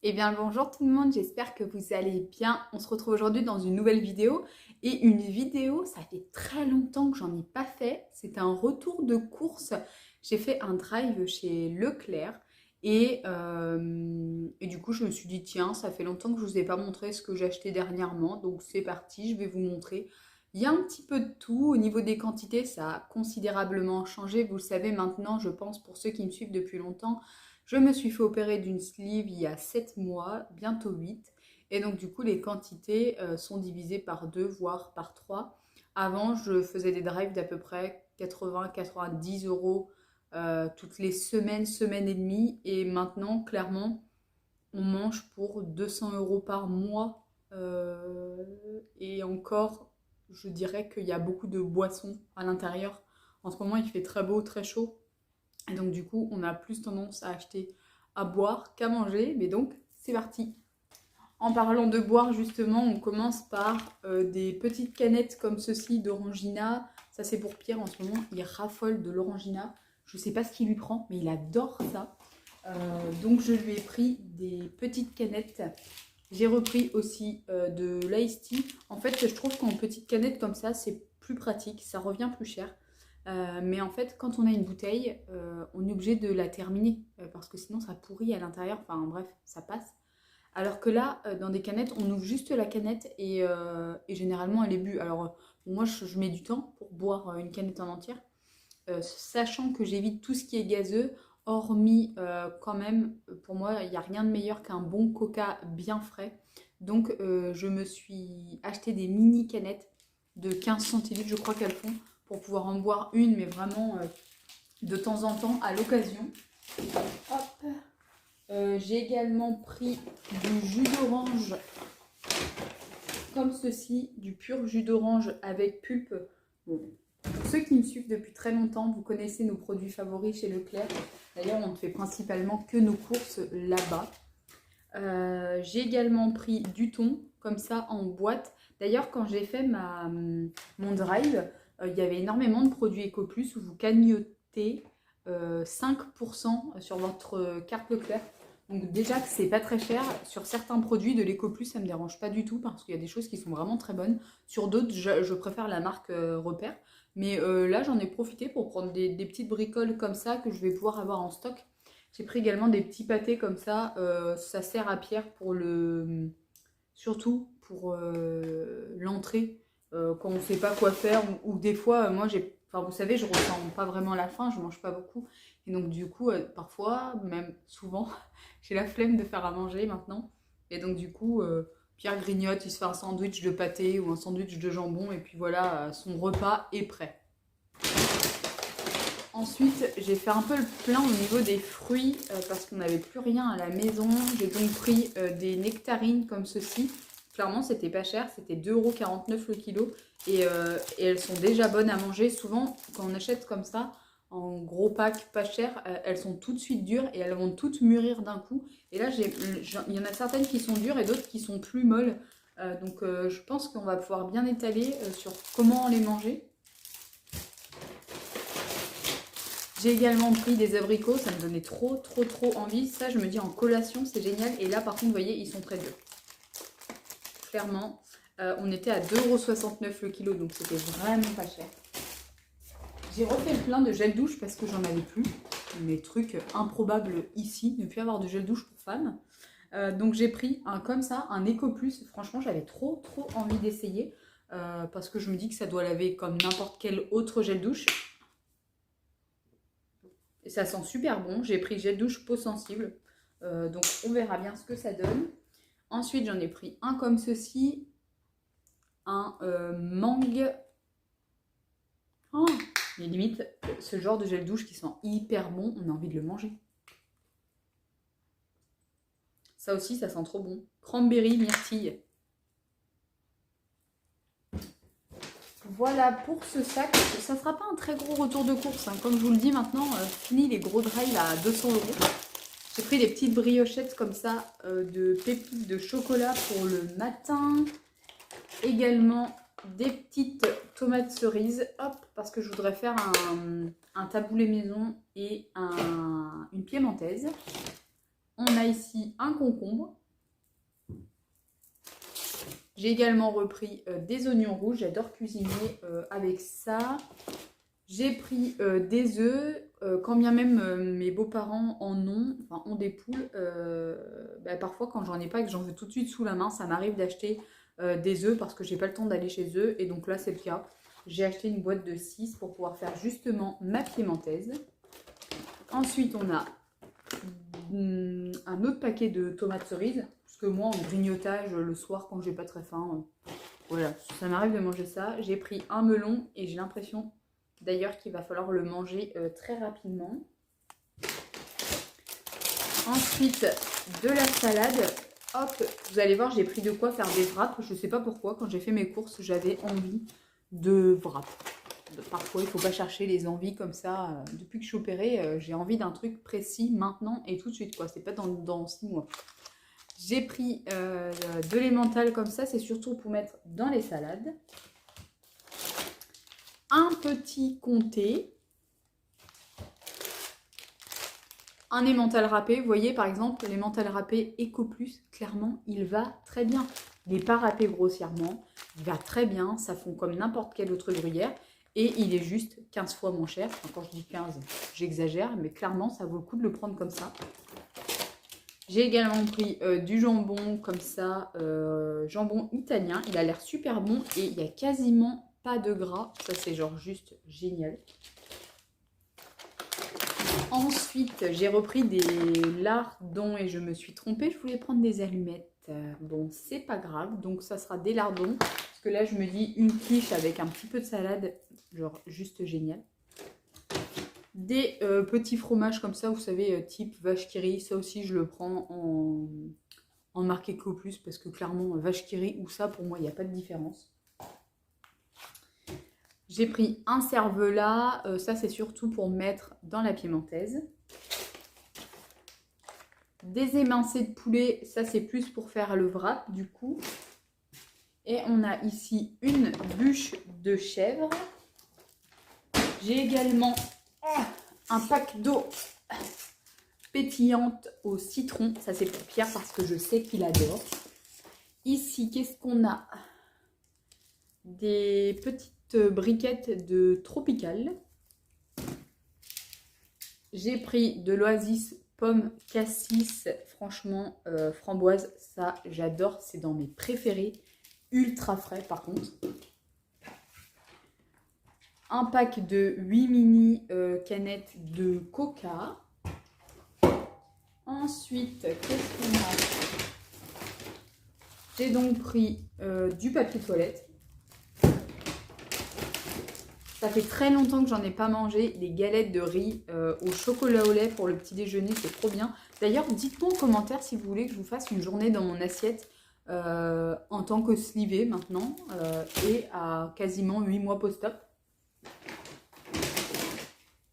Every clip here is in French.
Eh bien le bonjour tout le monde, j'espère que vous allez bien. On se retrouve aujourd'hui dans une nouvelle vidéo. Et une vidéo, ça fait très longtemps que j'en ai pas fait. C'est un retour de course. J'ai fait un drive chez Leclerc. Et du coup, je me suis dit, tiens, ça fait longtemps que je ne vous ai pas montré ce que j'ai acheté dernièrement. Donc c'est parti, je vais vous montrer. Il y a un petit peu de tout. Au niveau des quantités, ça a considérablement changé. Vous le savez maintenant, je pense, pour ceux qui me suivent depuis longtemps. Je me suis fait opérer d'une sleeve il y a 7 mois, bientôt 8. Et donc du coup, les quantités sont divisées par 2, voire par 3. Avant, je faisais des drives d'à peu près 80-90 euros toutes les semaines, semaine et demie. Et maintenant, clairement, on mange pour 200 euros par mois. Et encore, je dirais qu'il y a beaucoup de boissons à l'intérieur. En ce moment, il fait très beau, très chaud. Et donc du coup, on a plus tendance à acheter à boire qu'à manger. Mais donc, c'est parti. En parlant de boire, justement, on commence par des petites canettes comme ceci d'Orangina. Ça, c'est pour Pierre en ce moment. Il raffole de l'Orangina. Je ne sais pas ce qu'il lui prend, mais il adore ça. Donc, je lui ai pris des petites canettes. J'ai repris aussi de l'Ice Tea. En fait, je trouve qu'en petites canettes comme ça, c'est plus pratique. Ça revient plus cher. Mais en fait, quand on a une bouteille, on est obligé de la terminer parce que sinon ça pourrit à l'intérieur. Enfin bref, ça passe. Alors que là, dans des canettes, on ouvre juste la canette et généralement elle est bue. Alors moi, je mets du temps pour boire une canette en entière, sachant que j'évite tout ce qui est gazeux, hormis quand même, pour moi, il n'y a rien de meilleur qu'un bon coca bien frais. Donc je me suis acheté des mini canettes de 15 centilitres, je crois qu'elles font, pour pouvoir en boire une, mais vraiment de temps en temps, à l'occasion. Hop. J'ai également pris du jus d'orange, comme ceci, du pur jus d'orange avec pulpe. Bon. Pour ceux qui me suivent depuis très longtemps, vous connaissez nos produits favoris chez Leclerc. D'ailleurs, on ne fait principalement que nos courses là-bas. J'ai également pris du thon, comme ça, en boîte. D'ailleurs, quand j'ai fait mon drive, il y avait énormément de produits EcoPlus où vous cagnotez 5% sur votre carte Leclerc. Donc déjà que c'est pas très cher, sur certains produits de l'EcoPlus, ça me dérange pas du tout parce qu'il y a des choses qui sont vraiment très bonnes. Sur d'autres, je préfère la marque Repère. Mais là, j'en ai profité pour prendre des petites bricoles comme ça que je vais pouvoir avoir en stock. J'ai pris également des petits pâtés comme ça. Ça sert à Pierre pour surtout pour l'entrée quand on ne sait pas quoi faire ou des fois moi enfin vous savez je ressens pas vraiment la faim, je mange pas beaucoup et donc du coup parfois même souvent j'ai la flemme de faire à manger maintenant et donc du coup Pierre grignote, il se fait un sandwich de pâté ou un sandwich de jambon et puis voilà son repas est prêt. Ensuite, j'ai fait un peu le plein au niveau des fruits parce qu'on n'avait plus rien à la maison. J'ai donc pris des nectarines comme ceci. Clairement, c'était pas cher, c'était 2,49 € le kilo. Et elles sont déjà bonnes à manger. Souvent, quand on achète comme ça, en gros pack pas cher, elles sont tout de suite dures et elles vont toutes mûrir d'un coup. Et là, il y en a certaines qui sont dures et d'autres qui sont plus molles. Donc, je pense qu'on va pouvoir bien étaler sur comment les manger. J'ai également pris des abricots, ça me donnait trop envie. Ça, je me dis en collation, c'est génial. Et là, par contre, vous voyez, ils sont très durs. Clairement, on était à 2,69 € le kilo, donc c'était vraiment pas cher. J'ai refait le plein de gel douche parce que j'en avais plus. Mes trucs improbables ici, ne plus avoir de gel douche pour femmes. Donc j'ai pris comme ça, un EcoPlus. Franchement, j'avais trop envie d'essayer parce que je me dis que ça doit laver comme n'importe quel autre gel douche. Et ça sent super bon. J'ai pris gel douche peau sensible. Donc on verra bien ce que ça donne. Ensuite, j'en ai pris un comme ceci. Un mangue. Oh, mais limite, ce genre de gel douche qui sent hyper bon, on a envie de le manger. Ça aussi, ça sent trop bon. Cranberry, myrtille. Voilà pour ce sac. Ça ne sera pas un très gros retour de course. Comme je vous le dis maintenant, fini les gros drives à 200 €. J'ai pris des petites briochettes comme ça de pépites de chocolat pour le matin. Également des petites tomates cerises. Hop, parce que je voudrais faire un taboulé maison et une piémontaise. On a ici un concombre. J'ai également repris des oignons rouges. J'adore cuisiner avec ça. J'ai pris des œufs. Quand bien même mes beaux-parents ont des poules, parfois quand j'en ai pas et que j'en veux tout de suite sous la main, ça m'arrive d'acheter des œufs parce que j'ai pas le temps d'aller chez eux. Et donc là, c'est le cas. J'ai acheté une boîte de 6 pour pouvoir faire justement ma piémontaise. Ensuite, on a un autre paquet de tomates cerises. Parce que moi, en grignotage le soir, quand j'ai pas très faim, voilà, ça m'arrive de manger ça. J'ai pris un melon et j'ai l'impression d'ailleurs qu'il va falloir le manger très rapidement. Ensuite, de la salade. Hop, vous allez voir, j'ai pris de quoi faire des wraps. Je ne sais pas pourquoi, quand j'ai fait mes courses, j'avais envie de wraps. Parfois, il ne faut pas chercher les envies comme ça. Depuis que je suis opérée, j'ai envie d'un truc précis maintenant et tout de suite, quoi. C'est pas dans 6 mois. J'ai pris de l'emmental comme ça, c'est surtout pour mettre dans les salades. Un petit comté. Un emmental râpé, vous voyez par exemple l'emmental râpé Eco Plus, clairement il va très bien. Il n'est pas râpé grossièrement, il va très bien, ça fond comme n'importe quel autre gruyère et il est juste 15 fois moins cher. Enfin, quand je dis 15, j'exagère, mais clairement ça vaut le coup de le prendre comme ça. J'ai également pris du jambon comme ça, jambon italien, il a l'air super bon et il n'y a quasiment pas de gras, ça c'est genre juste génial. Ensuite, j'ai repris des lardons et je me suis trompée. Je voulais prendre des allumettes. Bon, c'est pas grave. Donc, ça sera des lardons. Parce que là, je me dis une quiche avec un petit peu de salade. Genre, juste génial. Des petits fromages comme ça, vous savez, type vache qui rit. Ça aussi, je le prends en marque Eco Plus. Parce que clairement, vache qui rit ou ça, pour moi, il n'y a pas de différence. J'ai pris un cervelas, ça c'est surtout pour mettre dans la piémontaise. Des émincés de poulet, ça c'est plus pour faire le wrap du coup. Et on a ici une bûche de chèvre. J'ai également un pack d'eau pétillante au citron. Ça c'est pour Pierre parce que je sais qu'il adore. Ici, qu'est-ce qu'on a? Des petites briquettes de Tropical. J'ai pris de l'Oasis pomme cassis, franchement framboise, ça j'adore, c'est dans mes préférés, ultra frais par contre. Un pack de 8 mini canettes de coca. Ensuite, qu'est-ce qu'on a? J'ai donc pris du papier toilette. Ça fait très longtemps que j'en ai pas mangé. Les galettes de riz au chocolat au lait pour le petit déjeuner, c'est trop bien. D'ailleurs, dites-moi en commentaire si vous voulez que je vous fasse une journée dans mon assiette en tant que slivée maintenant et à quasiment 8 mois post-op.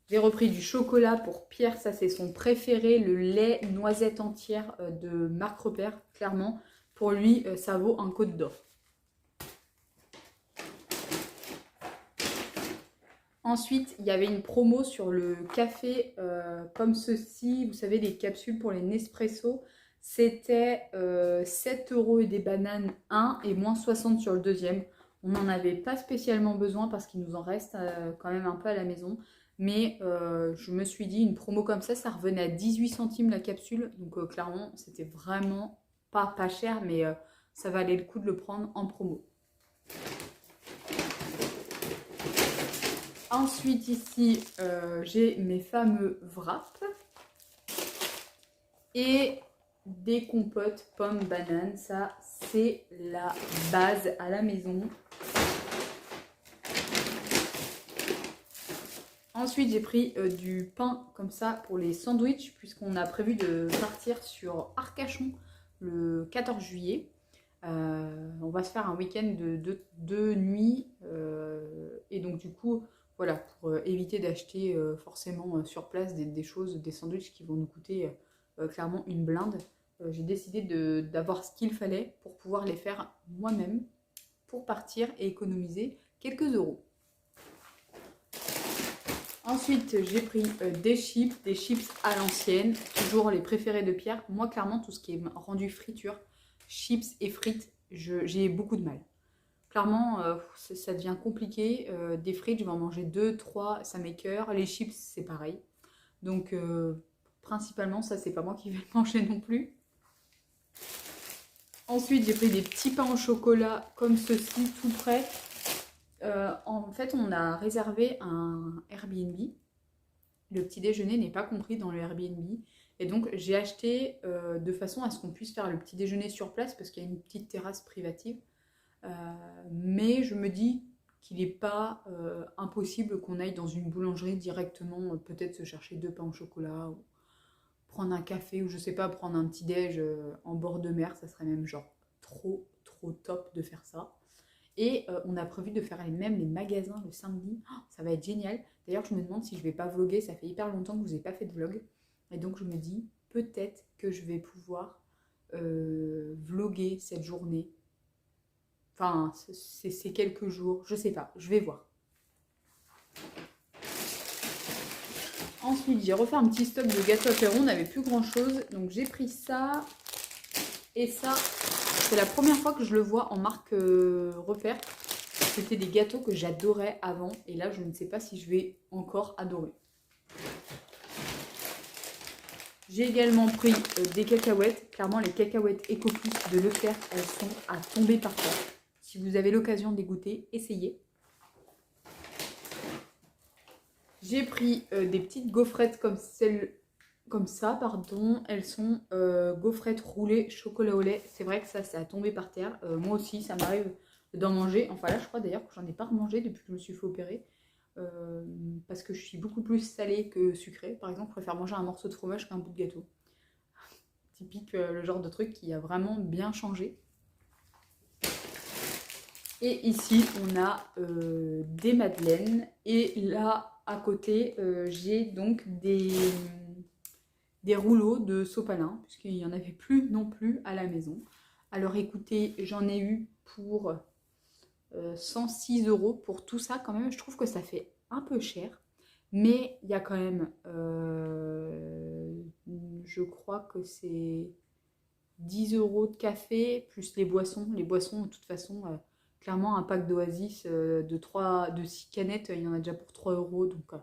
J'ai repris du chocolat pour Pierre, ça c'est son préféré, le lait noisette entière de Marc Repère, clairement. Pour lui, ça vaut un Côte d'Or. Ensuite, il y avait une promo sur le café comme ceci. Vous savez, les capsules pour les Nespresso. C'était 7 € et des bananes 1 et moins 60 sur le deuxième. On n'en avait pas spécialement besoin parce qu'il nous en reste quand même un peu à la maison. Mais je me suis dit, une promo comme ça revenait à 18 centimes la capsule. Donc clairement, c'était vraiment pas cher, mais ça valait le coup de le prendre en promo. Ensuite, ici, j'ai mes fameux wraps et des compotes pommes bananes. Ça, c'est la base à la maison. Ensuite, j'ai pris du pain comme ça pour les sandwichs puisqu'on a prévu de partir sur Arcachon le 14 juillet. On va se faire un week-end de 2 nuits et donc du coup... Voilà, pour éviter d'acheter forcément sur place des choses, des sandwichs qui vont nous coûter clairement une blinde. J'ai décidé d'avoir ce qu'il fallait pour pouvoir les faire moi-même pour partir et économiser quelques euros. Ensuite, j'ai pris des chips à l'ancienne, toujours les préférés de Pierre. Moi, clairement, tout ce qui est rendu friture, chips et frites, j'ai beaucoup de mal. Clairement, ça devient compliqué. Des frites, je vais en manger 2, 3, ça m'écœure. Les chips, c'est pareil. Donc, principalement, ça, c'est pas moi qui vais le manger non plus. Ensuite, j'ai pris des petits pains au chocolat comme ceci, tout prêt. En fait, on a réservé un Airbnb. Le petit déjeuner n'est pas compris dans le Airbnb. Et donc, j'ai acheté de façon à ce qu'on puisse faire le petit déjeuner sur place parce qu'il y a une petite terrasse privative. Mais je me dis qu'il n'est pas impossible qu'on aille dans une boulangerie directement, peut-être se chercher 2 pains au chocolat, ou prendre un café, ou je sais pas, prendre un petit déj en bord de mer, ça serait même genre trop top de faire ça. Et on a prévu de faire même les magasins le samedi. Oh, ça va être génial. D'ailleurs, je me demande si je vais pas vlogger. Ça fait hyper longtemps que vous n'avez pas fait de vlog. Et donc, je me dis peut-être que je vais pouvoir vlogger cette journée. Enfin, c'est quelques jours. Je sais pas. Je vais voir. Ensuite, j'ai refait un petit stock de gâteaux apéro. On n'avait plus grand chose. Donc, j'ai pris ça et ça. C'est la première fois que je le vois en marque repère. C'était des gâteaux que j'adorais avant. Et là, je ne sais pas si je vais encore adorer. J'ai également pris des cacahuètes. Clairement, les cacahuètes Ecoplus de Leclerc, elles sont à tomber par terre. Si vous avez l'occasion de les goûter, essayez. J'ai pris des petites gaufrettes comme ça, pardon. Elles sont gaufrettes roulées chocolat au lait. C'est vrai que ça a tombé par terre. Moi aussi, ça m'arrive d'en manger. Enfin là, je crois d'ailleurs que j'en ai pas remangé depuis que je me suis fait opérer. Parce que je suis beaucoup plus salée que sucrée. Par exemple, je préfère manger un morceau de fromage qu'un bout de gâteau. Typique, le genre de truc qui a vraiment bien changé. Et ici, on a des madeleines. Et là, à côté, j'ai donc des rouleaux de sopalin, puisqu'il n'y en avait plus non plus à la maison. Alors écoutez, j'en ai eu pour 106 € pour tout ça. Quand même, je trouve que ça fait un peu cher. Mais il y a quand même, je crois que c'est 10 € de café, plus les boissons. Les boissons, de toute façon, clairement, un pack d'Oasis de 6 canettes, il y en a déjà pour 3 €. Donc,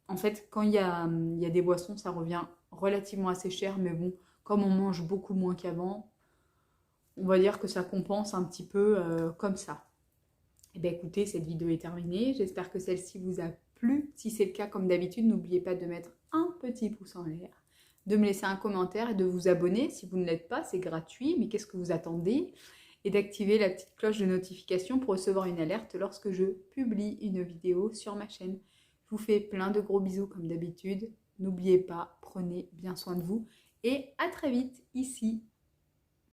en fait, quand il y a des boissons, ça revient relativement assez cher. Mais bon, comme on mange beaucoup moins qu'avant, on va dire que ça compense un petit peu comme ça. Et bien écoutez, cette vidéo est terminée. J'espère que celle-ci vous a plu. Si c'est le cas, comme d'habitude, n'oubliez pas de mettre un petit pouce en l'air, de me laisser un commentaire et de vous abonner. Si vous ne l'êtes pas, c'est gratuit, mais qu'est-ce que vous attendez? Et d'activer la petite cloche de notification pour recevoir une alerte lorsque je publie une vidéo sur ma chaîne. Je vous fais plein de gros bisous comme d'habitude. N'oubliez pas, prenez bien soin de vous et à très vite ici